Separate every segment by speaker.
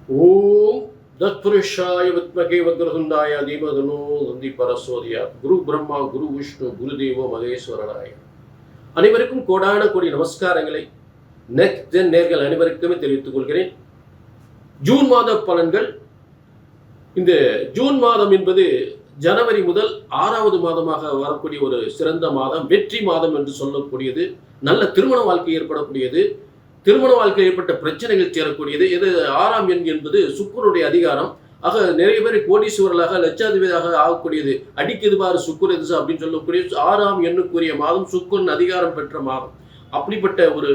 Speaker 1: ஓம் தத்புருஷாய வித்மகே வக்ரதுண்டாய தீமதனோ நந்தி பரசோதியா. குரு பிரம்மா, குரு விஷ்ணு, குரு தேவோ மகேஸ்வரனாய. அனைவருக்கும் கோடான கோடி நமஸ்காரங்களை நெக்ஸ்ட் ஜென் நேர்கள் அனைவருக்குமே தெரிவித்துக் கொள்கிறேன். ஜூன் மாத பலன்கள். இந்த ஜூன் மாதம் என்பது ஜனவரி முதல் 6வது மாதமாக வரக்கூடிய ஒரு சிறந்த மாதம், வெற்றி மாதம் என்று சொல்லக்கூடியது. நல்ல திருமண வாழ்க்கை ஏற்படக்கூடியது, திருமண வாழ்க்கையில் ஏற்பட்ட பிரச்சனைகள் சேரக்கூடியது. இது 6ஆம் எண் என்பது சுக்கிரனுடைய அதிகாரம். ஆக நிறைய பேர் கோடீஸ்வரர்களாக லட்சாதிபதியாக ஆகக்கூடியது. அடிக்குது பாரு சுக்கிர திசை அப்படின்னு சொல்லக்கூடிய 6ஆம் எண்ணுக்குரிய மாதம், சுக்கிரன் அதிகாரம் பெற்ற மாதம். அப்படிப்பட்ட ஒரு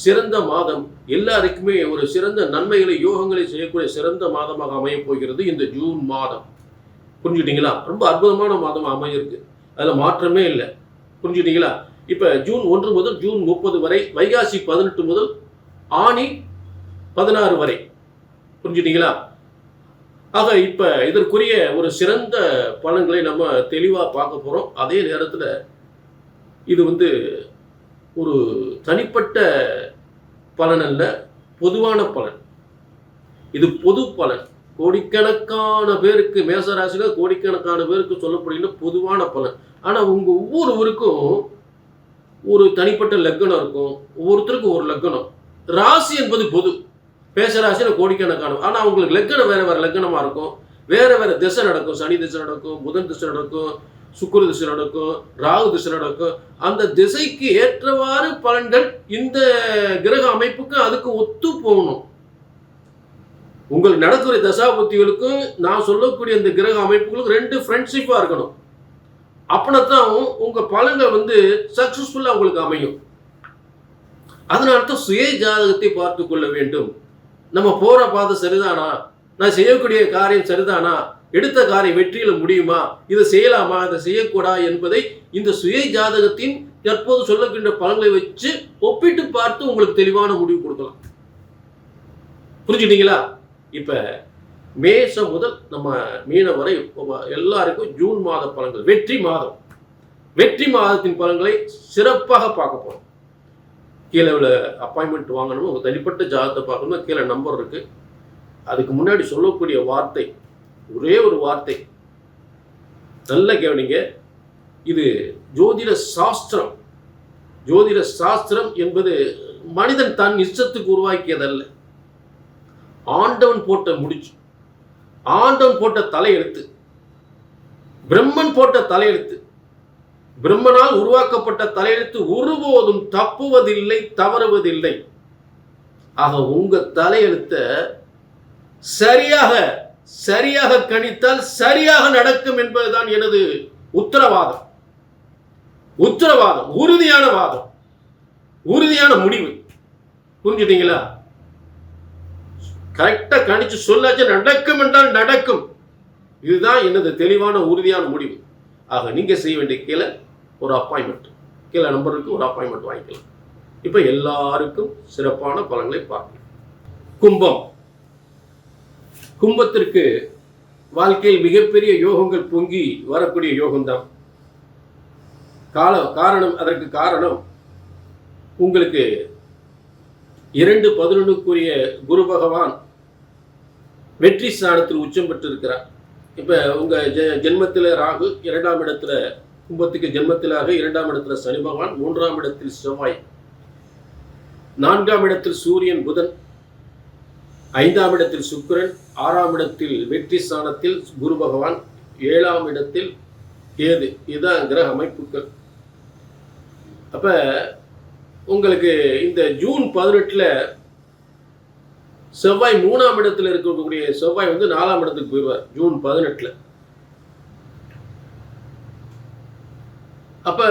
Speaker 1: சிறந்த மாதம், எல்லாருக்குமே ஒரு சிறந்த நன்மைகளை யோகங்களை செய்யக்கூடிய சிறந்த மாதமாக அமையப் போகிறது இந்த ஜூன் மாதம். புரிஞ்சுட்டீங்களா? ரொம்ப அற்புதமான மாதம் அமையிருக்கு, அதில் மாற்றமே இல்லை. புரிஞ்சுட்டீங்களா? இப்போ ஜூன் 1 முதல் ஜூன் 30 வரை, வைகாசி 18 முதல் ஆனி 16 வரை. புரிஞ்சுட்டீங்களா? ஆக இப்போ இதற்குரிய ஒரு சிறந்த பலன்களை நம்ம தெளிவாக பார்க்க போகிறோம். அதே நேரத்தில் இது ஒரு தனிப்பட்ட பலன் அல்ல, பொதுவான பலன். இது பொது பலன். கோடிக்கணக்கான பேருக்கு, மேசராசியில் கோடிக்கணக்கான பேருக்கு சொல்லப்படுகின்ற பொதுவான பலன். ஆனால் உங்கள் ஒவ்வொருவருக்கும் ஒரு தனிப்பட்ட லக்னம் இருக்கும், ஒவ்வொருத்தருக்கும் ஒரு லக்னம். ராசி என்பது பொது, மேசராசியில் கோடிக்கணக்கான. ஆனால் உங்களுக்கு லக்னம் வேறு வேறு லக்னமாக இருக்கும், வேறு வேறு திசை நடக்கும். சனி திசை நடக்கும், புதன் திசை நடக்கும், சுக்கிர திசை நடக்கும், ராகு திசை நடக்கும். அந்த திசைக்கு ஏற்றவாறு பலன்கள் இந்த கிரக அமைப்புக்கு அதுக்கு ஒத்து போகணும். உங்களுக்கு நடக்கிற தசாபுத்திகளுக்கும் நான் சொல்லக்கூடிய இந்த கிரக அமைப்புகளுக்கும் 2 ஃப்ரெண்ட்ஷிப்பாக இருக்கணும். அப்படின்னா உங்கள் பலன்கள் சக்ஸஸ்ஃபுல்லாக உங்களுக்கு அமையும். அதனால தான் சுய ஜாதகத்தை பார்த்து கொள்ள வேண்டும். நம்ம போகிற பாதை சரிதானா, நான் செய்யக்கூடிய காரியம் சரிதானா, எடுத்த காரியம் வெற்றியில் முடியுமா, இதை செய்யலாமா, இதை செய்யக்கூடா என்பதை இந்த சுய ஜாதகத்தின் தற்போது சொல்லக்கின்ற பலன்களை வச்சு ஒப்பிட்டு பார்த்து உங்களுக்கு தெளிவான முடிவு கொடுக்கலாம். புரிஞ்சுட்டீங்களா? இப்போ மேஷம் முதல் நம்ம மீன வரை எல்லாருக்கும் ஜூன் மாத பலன்கள், வெற்றி மாதம், வெற்றி மாதத்தின் பலன்களை சிறப்பாக பார்க்க போகிறோம். கீழே உள்ள அப்பாயின்மெண்ட் வாங்கணும், உங்கள் தனிப்பட்ட ஜாதகத்தை பார்க்கணும், கீழே நம்பர் இருக்குது. அதுக்கு முன்னாடி சொல்லக்கூடிய வார்த்தை ஒரே ஒரு வார்த்தை, நல்ல கவனிங்க. இது ஜோதிட சாஸ்திரம். ஜோதிட சாஸ்திரம் என்பது மனிதன் தன் இஷ்டத்துக்கு உருவாக்கியதல்ல. ஆண்டவன் போட்ட முடிச்சு, ஆண்டவன் போட்ட தலையெழுத்து, பிரம்மன் போட்ட தலையெழுத்து, பிரம்மனால் உருவாக்கப்பட்ட தலையெழுத்து ஒருபோதும் தப்புவதில்லை, தவறுவதில்லை. ஆக உங்க தலையெழுத்த சரியாக கணித்தால் சரியாக நடக்கும் என்பதுதான் எனது உத்தரவாதம். உத்தரவாதம், உறுதியான வாதம், உறுதியான முடிவு. புரிஞ்சுட்டீங்களா? கரெக்டா கணிச்சு சொல்லாச்சு நடக்கும் என்றால் நடக்கும். இதுதான் எனது தெளிவான உறுதியான முடிவு. ஆக நீங்க செய்ய வேண்டிய கீழே ஒரு அப்பாயின்மெண்ட், கீழே நம்பருக்கு ஒரு அப்பாயின்மெண்ட் வாங்கிக்கலாம். இப்ப எல்லாருக்கும் சிறப்பான பலன்களை பார்க்கலாம். கும்பம். கும்பத்திற்கு வாழ்க்கையில் மிகப்பெரிய யோகங்கள் பொங்கி வரக்கூடிய யோகம்தான். காரணம், அதற்கு காரணம் உங்களுக்கு 2/11 குரு பகவான் வெற்றி ஸ்தானத்தில் உச்சம் பெற்றிருக்கிறார். இப்போ உங்கள் ஜென்மத்தில் ராகு, 2ஆம் இடத்துல கும்பத்துக்கு ஜென்மத்திலாக 2ஆம் இடத்துல சனி பகவான், 3ஆம் இடத்தில் செவ்வாய், 4ஆம் இடத்தில் சூரியன் புதன், 5ஆம் இடத்தில் சுக்கிரன், 6ஆம் இடத்தில் வெற்றி ஸ்தானத்தில் குரு பகவான், 7ஆம் இடத்தில் கேது. இதுதான் கிரக அமைப்புகள். அப்போ உங்களுக்கு இந்த ஜூன் 18 செவ்வாய் 3ஆம் இடத்துல இருக்கக்கூடிய செவ்வாய் 4ஆம் இடத்துக்கு போயிடுவார் ஜூன் 18. அப்ப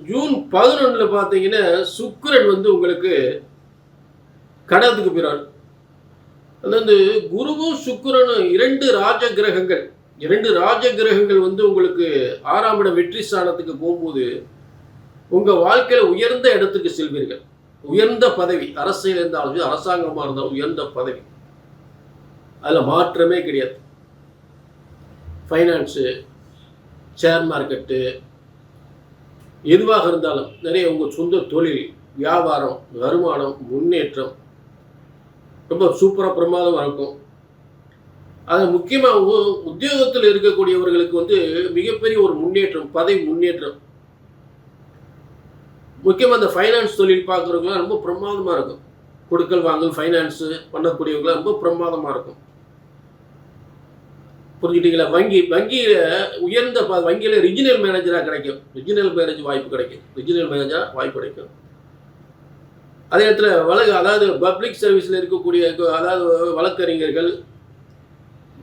Speaker 1: ஜூன் 11 பார்த்தீங்கன்னா சுக்கிரன் உங்களுக்கு கடகத்துக்கு போயிடுவார். அது குருவும் சுக்கிரனும் 2 ராஜ கிரகங்கள். 2 ராஜ கிரகங்கள் உங்களுக்கு 6ஆம் இடம் வெற்றி ஸ்தானத்துக்கு போகும்போது உங்க வாழ்க்கையில உயர்ந்த இடத்துக்கு செல்வீர்கள். உயர்ந்த பதவி, அரசியல் இருந்தாலும் அரசாங்கமாக இருந்தாலும் உயர்ந்த பதவி, அதில் மாற்றமே கிடையாது. ஃபைனான்ஸு, ஷேர் மார்க்கெட்டு, எதுவாக இருந்தாலும் நிறைய உங்கள் சொந்த தொழில், வியாபாரம், வருமானம், முன்னேற்றம் ரொம்ப சூப்பராக பிரமாதமாக இருக்கும். அது முக்கியமாக உத்தியோகத்தில் இருக்கக்கூடியவர்களுக்கு வந்து மிகப்பெரிய ஒரு முன்னேற்றம், பதவி முன்னேற்றம். முக்கியமாக இந்த ஃபைனான்ஸ் தொழில் பார்க்குறவங்களாம் ரொம்ப பிரமாதமாக இருக்கும். கொடுக்கல் வாங்கல் ஃபைனான்ஸு பண்ணக்கூடியவங்களாம் ரொம்ப பிரமாதமாக இருக்கும். புரிஞ்சுட்டீங்களா? வங்கியில் உயர்ந்த வங்கியில் ரிஜினல் மேனேஜராக கிடைக்கும். ரிஜினல் மேனேஜர் வாய்ப்பு கிடைக்கும். ரிஜினல் மேனேஜராக வாய்ப்பு கிடைக்கும். அதே நேரத்தில் அதாவது பப்ளிக் சர்வீஸில் இருக்கக்கூடிய அதாவது வழக்கறிஞர்கள்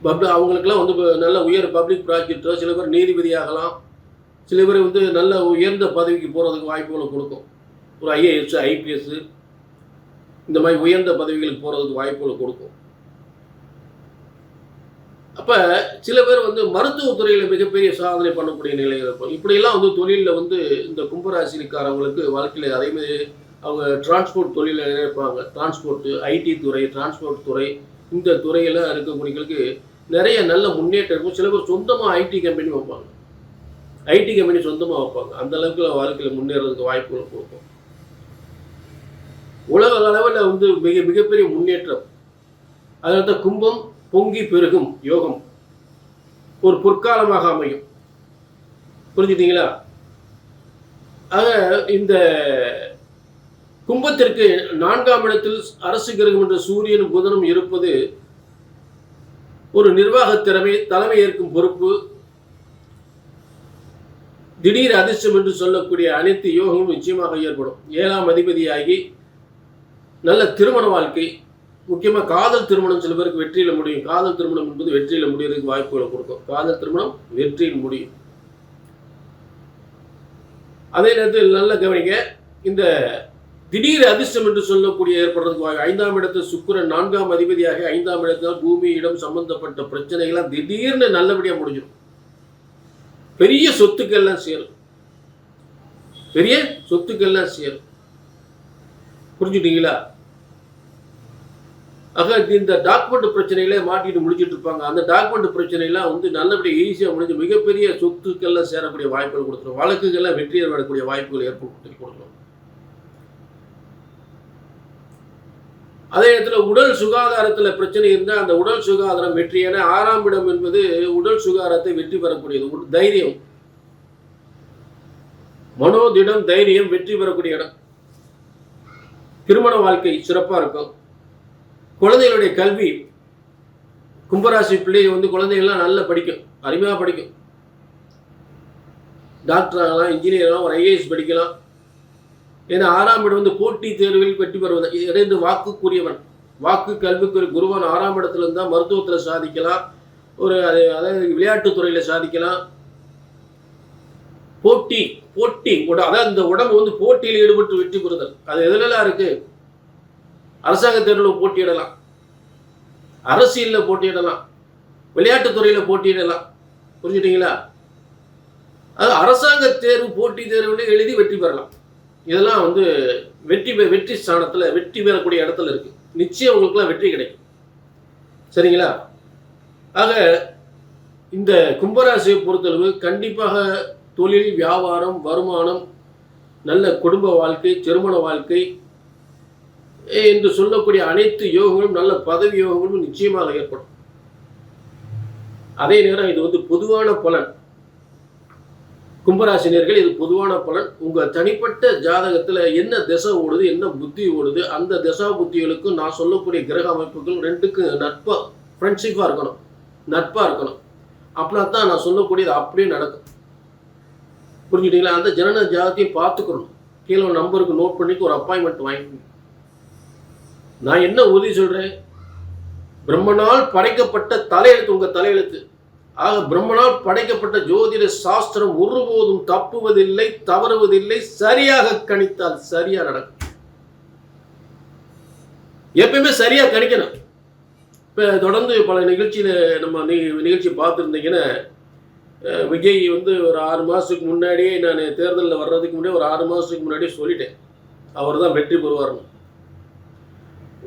Speaker 1: அவங்களுக்கெல்லாம் வந்து நல்ல உயர் பப்ளிக் ப்ராஜெக்டோ, சில பேர் நீதிபதி ஆகலாம், சில பேர் வந்து நல்ல உயர்ந்த பதவிக்கு போகிறதுக்கு வாய்ப்புகளை கொடுக்கும். ஒரு ஐஏஎஸ், ஐபிஎஸ் இந்த மாதிரி உயர்ந்த பதவிகளுக்கு போகிறதுக்கு வாய்ப்புகளை கொடுக்கும். அப்போ சில பேர் வந்து மருத்துவத்துறையில் மிகப்பெரிய சாதனை பண்ணக்கூடிய நிலையில் இருக்கும். இப்படியெல்லாம் வந்து தொழிலில் வந்து இந்த கும்பராசிக்காரவங்களுக்கு வாழ்க்கையில் அதேமாதிரி அவங்க டிரான்ஸ்போர்ட் தொழிலில் இருப்பாங்க. டிரான்ஸ்போர்ட்டு, ஐடி துறை, டிரான்ஸ்போர்ட் துறை, இந்த துறையில் இருக்கக்கூடியவங்களுக்கு நிறைய நல்ல முன்னேற்றம் இருக்கும். சில பேர் சொந்தமாக ஐடி கம்பெனி வைப்பாங்க. ஐடி கம்பெனி சொந்தமாக வைப்பாங்க. அந்த அளவுக்கு வாழ்க்கையில் முன்னேறதுக்கு வாய்ப்புகள் கொடுக்கும். உலக அளவில் வந்து மிகப்பெரிய முன்னேற்றம். அதனால தான் கும்பம் பொங்கி பெருகும் யோகம் ஒரு பொற்காலமாக அமையும். புரிஞ்சுட்டீங்களா? ஆக இந்த கும்பத்திற்கு 4ஆம் இடத்தில் அரசு கிரகம் என்ற சூரியனும் புதனும் இருப்பது ஒரு நிர்வாக திறமை, தலைமை ஏற்கும் பொறுப்பு, திடீர் அதிர்ஷ்டம் என்று சொல்லக்கூடிய அனைத்து யோகமும் நிச்சயமாக ஏற்படும். 7ஆம் அதிபதியாகி நல்ல திருமண வாழ்க்கை, முக்கியமாக காதல் திருமணம் சில பேருக்கு வெற்றியில் முடியும். காதல் திருமணம் என்பது வெற்றியில் முடியறதுக்கு வாய்ப்புகளை கொடுக்கும். காதல் திருமணம் வெற்றியில் முடியும். அதே நேரத்தில் நல்ல கவனிங்க, இந்த திடீர் அதிர்ஷ்டம் என்று சொல்லக்கூடிய ஏற்படுறதுக்கு 5ஆம் இடத்தில் சுக்கிரன் 4ஆம் அதிபதியாக 5ஆம் இடத்தில் பூமி இடம் சம்பந்தப்பட்ட பிரச்சனைகள்லாம் திடீர்னு நல்லபடியாக முடிஞ்சிடும். பெரிய சொத்துக்கள்லாம் சேரும். பெரிய சொத்துக்கள்லாம் சேரும். புரிஞ்சுட்டீங்களா? ஆக இந்த டாக்குமெண்ட் பிரச்சனைகளே மாட்டிட்டு முடிச்சுட்டு இருப்பாங்க. அந்த டாக்குமெண்ட் பிரச்சனைலாம் வந்து நல்லபடியாக ஈஸியாக முடிஞ்சு மிகப்பெரிய சொத்துக்கள்லாம் சேரக்கூடிய வாய்ப்புகள் கொடுத்துரும். வழக்குகள்லாம் வெற்றியை வரக்கூடிய வாய்ப்புகள் ஏற்படுத்தி கொடுத்துரும். அதே நேரத்தில் உடல் சுகாதாரத்தில் பிரச்சனை இருந்தால் அந்த உடல் சுகாதாரம் வெற்றி. ஏன்னா 6ஆம் இடம் என்பது உடல் சுகாதாரத்தை வெற்றி பெறக்கூடியது. தைரியம், மனோதிடம், தைரியம் வெற்றி பெறக்கூடிய இடம். திருமண வாழ்க்கை சிறப்பாக இருக்கும். குழந்தைகளுடைய கல்வி, கும்பராசி பிள்ளைங்க வந்து குழந்தைகள்லாம் நல்லா படிக்கும், அருமையாக படிக்கும். டாக்டர் ஆகலாம், இன்ஜினியர் ஆகலாம், ஒரு ஐஏஎஸ் படிக்கலாம். ஏன்னா 6ஆம் இடம் வந்து போட்டி தேர்வில் வெற்றி பெறுவது. இறைந்து வாக்குக்குரியவன், வாக்கு கல்விக்குரிய குருவான் 6ஆம் இடத்துல இருந்தால் மருத்துவத்தில் சாதிக்கலாம், ஒரு அதாவது விளையாட்டுத்துறையில் சாதிக்கலாம். போட்டி அதாவது இந்த உடம்பு வந்து போட்டியில் ஈடுபட்டு வெற்றி பெறுதல். அது எதுலாம் இருக்கு? அரசாங்க தேர்வில் போட்டியிடலாம், அரசியலில் போட்டியிடலாம், விளையாட்டுத்துறையில் போட்டியிடலாம். புரிஞ்சுட்டீங்களா? அது அரசாங்க தேர்வு, போட்டி தேர்வில் எழுதி வெற்றி பெறலாம். இதெல்லாம் வந்து வெற்றி ஸ்தானத்தில் வெற்றி பெறக்கூடிய இடத்துல இருக்கு. நிச்சயம் உங்களுக்குலாம் வெற்றி கிடைக்கும். சரிங்களா? ஆக இந்த கும்பராசியை பொறுத்தளவு கண்டிப்பாக தொழில், வியாபாரம், வருமானம், நல்ல குடும்ப வாழ்க்கை, திருமண வாழ்க்கை என்று சொல்லக்கூடிய அனைத்து யோகங்களும், நல்ல பதவி யோகங்களும் நிச்சயமாக ஏற்படும். அதே நேரம் இது வந்து பொதுவான பலன். கும்பராசினியர்கள், இது பொதுவான பலன். உங்கள் தனிப்பட்ட ஜாதகத்தில் என்ன திசை ஓடுது, என்ன புத்தி ஓடுது, அந்த திசா புத்திகளுக்கும் நான் சொல்லக்கூடிய கிரக அமைப்புகள் ரெண்டுக்கும் நட்பாக, ஃப்ரெண்ட்ஷிப்பாக இருக்கணும், நட்பாக இருக்கணும். அப்படின்னா தான் நான் சொல்லக்கூடியது அப்படியே நடக்கும். புரிஞ்சுட்டீங்களா? அந்த ஜனன ஜாதகத்தையும் பார்த்துக்கணும். கீழே நம்பருக்கு நோட் பண்ணிக்கு ஒரு அப்பாயின்மெண்ட் வாங்கிக்கணும். நான் என்ன உறுதி சொல்கிறேன்? பிரம்மனால் படைக்கப்பட்ட தலையெழுத்து உங்கள் தலையெழுத்து. ஆக பிரம்மனால் படைக்கப்பட்ட ஜோதிட சாஸ்திரம் ஒருபோதும் தப்புவதில்லை, தவறுவதில்லை. சரியாக கணித்தால் சரியா நடக்கும். எப்பயுமே சரியா கணிக்கணும். இப்போ தொடர்ந்து பல நிகழ்ச்சியில் நம்ம நிகழ்ச்சி பார்த்துருந்தீங்கன்னா, விஜய் வந்து ஒரு 6 மாதத்துக்கு முன்னாடியே, நான் தேர்தலில் வர்றதுக்கு முன்னாடி ஒரு 6 மாதத்துக்கு முன்னாடியே சொல்லிட்டேன், அவர் தான் வெற்றி பெறுவார்னு.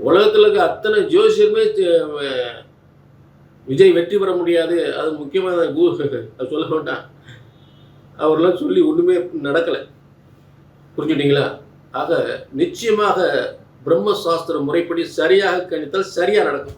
Speaker 1: உலகத்தில் இருக்க அத்தனை ஜோசியருமே விஜய் வெற்றி பெற முடியாது, அது முக்கியமாக அது சொல்ல மாட்டான், அவரெல்லாம் சொல்லி ஒன்றுமே நடக்கலை. புரிஞ்சுட்டீங்களா? ஆக நிச்சயமாக பிரம்மசாஸ்திர முறைப்படி சரியாக கணித்தால் சரியாக நடக்கும்.